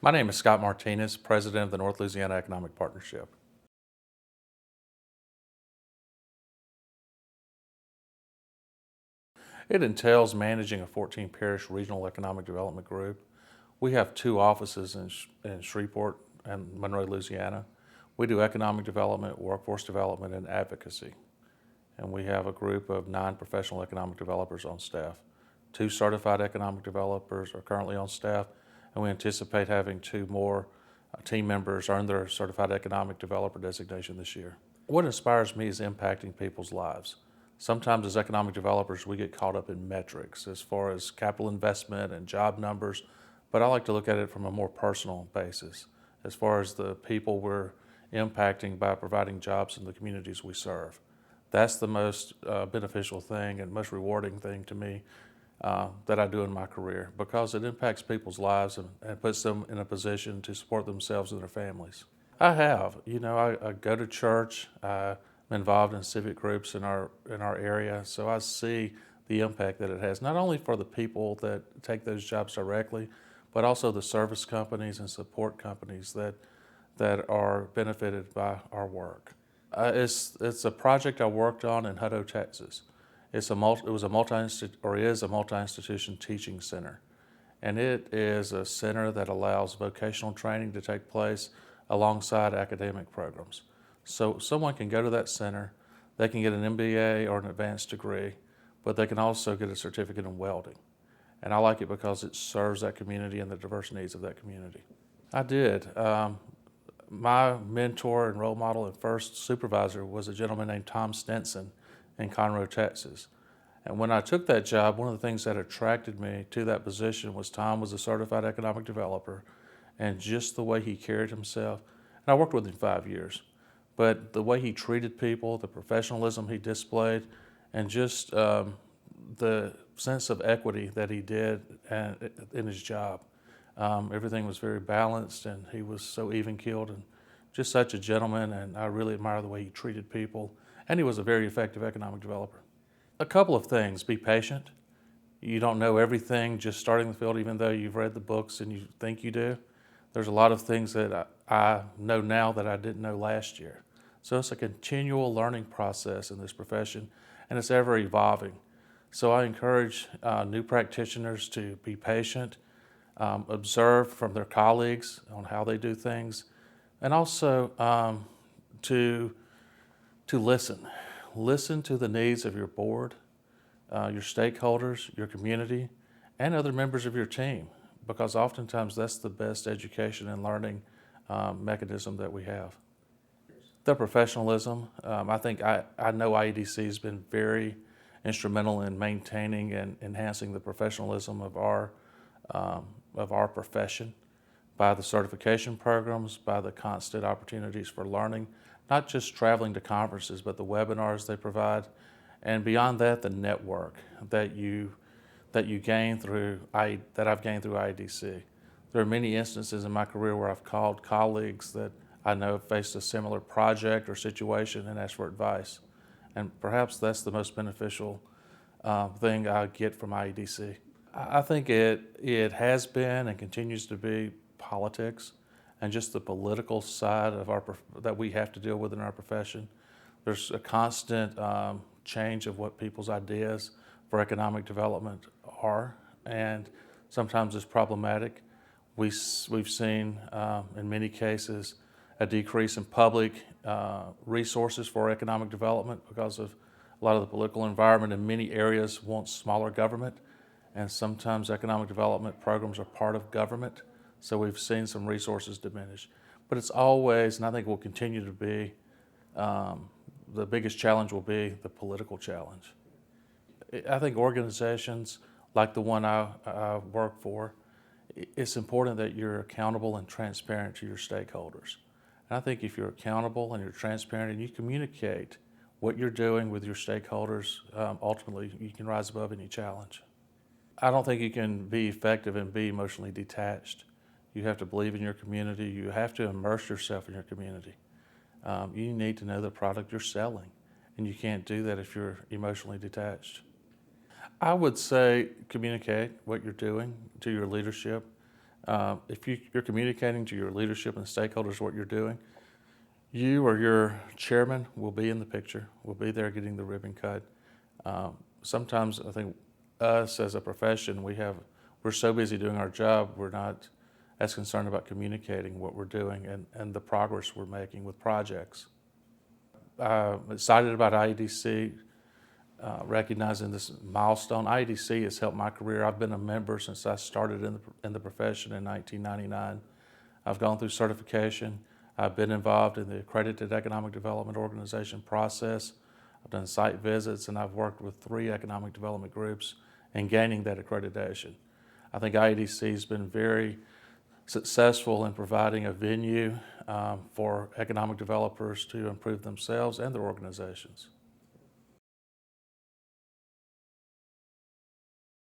My name is Scott Martinez, President of the North Louisiana Economic Partnership. It entails managing a 14-parish regional economic development group. We have two offices in Shreveport and Monroe, Louisiana. We do economic development, workforce development, and advocacy. And we have a group of 9 professional economic developers on staff. 2 certified economic developers are currently on staff, and we anticipate having 2 more team members earn their certified economic developer designation this year. What inspires me is impacting people's lives. Sometimes as economic developers, we get caught up in metrics as far as capital investment and job numbers, but I like to look at it from a more personal basis as far as the people we're impacting by providing jobs in the communities we serve. That's the most beneficial thing and most rewarding thing to me that I do in my career, because it impacts people's lives and puts them in a position to support themselves and their families. I have. I go to church. I'm involved in civic groups in our area, so I see the impact that it has, not only for the people that take those jobs directly, but also the service companies and support companies that are benefited by our work. It's a project I worked on in Hutto, Texas. It was a multi-institution teaching center, and it is a center that allows vocational training to take place alongside academic programs. So someone can go to that center, they can get an MBA or an advanced degree, but they can also get a certificate in welding. And I like it because it serves that community and the diverse needs of that community. I did. My mentor and role model and first supervisor was a gentleman named Tom Stinson in Conroe, Texas. And when I took that job, one of the things that attracted me to that position was Tom was a certified economic developer, and just the way he carried himself. And I worked with him 5 years, but the way he treated people, the professionalism he displayed, and just the sense of equity that he did in his job. Everything was very balanced, and he was so even-keeled and just such a gentleman, and I really admire the way he treated people. And he was a very effective economic developer. A couple of things: be patient. You don't know everything just starting the field, even though you've read the books and you think you do. There's a lot of things that I know now that I didn't know last year. So it's a continual learning process in this profession, and it's ever evolving. So I encourage new practitioners to be patient, observe from their colleagues on how they do things, and also to listen. Listen to the needs of your board, your stakeholders, your community, and other members of your team, because oftentimes that's the best education and learning mechanism that we have. The professionalism, I think I know IEDC has been very instrumental in maintaining and enhancing the professionalism of our profession by the certification programs, by the constant opportunities for learning, not just traveling to conferences, but the webinars they provide, and beyond that, the network that I've gained through IEDC. There are many instances in my career where I've called colleagues that I know have faced a similar project or situation and asked for advice. And perhaps that's the most beneficial thing I get from IEDC. I think it has been and continues to be politics and just the political side of that we have to deal with in our profession. There's a constant change of what people's ideas for economic development are, and sometimes it's problematic. We've seen in many cases a decrease in public resources for economic development because of a lot of the political environment in many areas wants smaller government, and sometimes economic development programs are part of government, so we've seen some resources diminish. But it's always, and I think will continue to be, the biggest challenge will be the political challenge. I think organizations like the one I work for, it's important that you're accountable and transparent to your stakeholders. And I think if you're accountable and you're transparent and you communicate what you're doing with your stakeholders, ultimately you can rise above any challenge. I don't think you can be effective and be emotionally detached. You have to believe in your community. You have to immerse yourself in your community. You need to know the product you're selling, and you can't do that if you're emotionally detached. I would say communicate what you're doing to your leadership. If you're communicating to your leadership and stakeholders what you're doing, you or your chairman will be in the picture, will be there getting the ribbon cut. Sometimes I think us as a profession, we're so busy doing our job, we're not as concerned about communicating what we're doing and the progress we're making with projects. I'm excited about IEDC, recognizing this milestone. IEDC has helped my career. I've been a member since I started in the profession in 1999. I've gone through certification. I've been involved in the Accredited Economic Development Organization process. I've done site visits, and I've worked with 3 economic development groups in gaining that accreditation. I think IEDC has been very successful in providing a venue for economic developers to improve themselves and their organizations.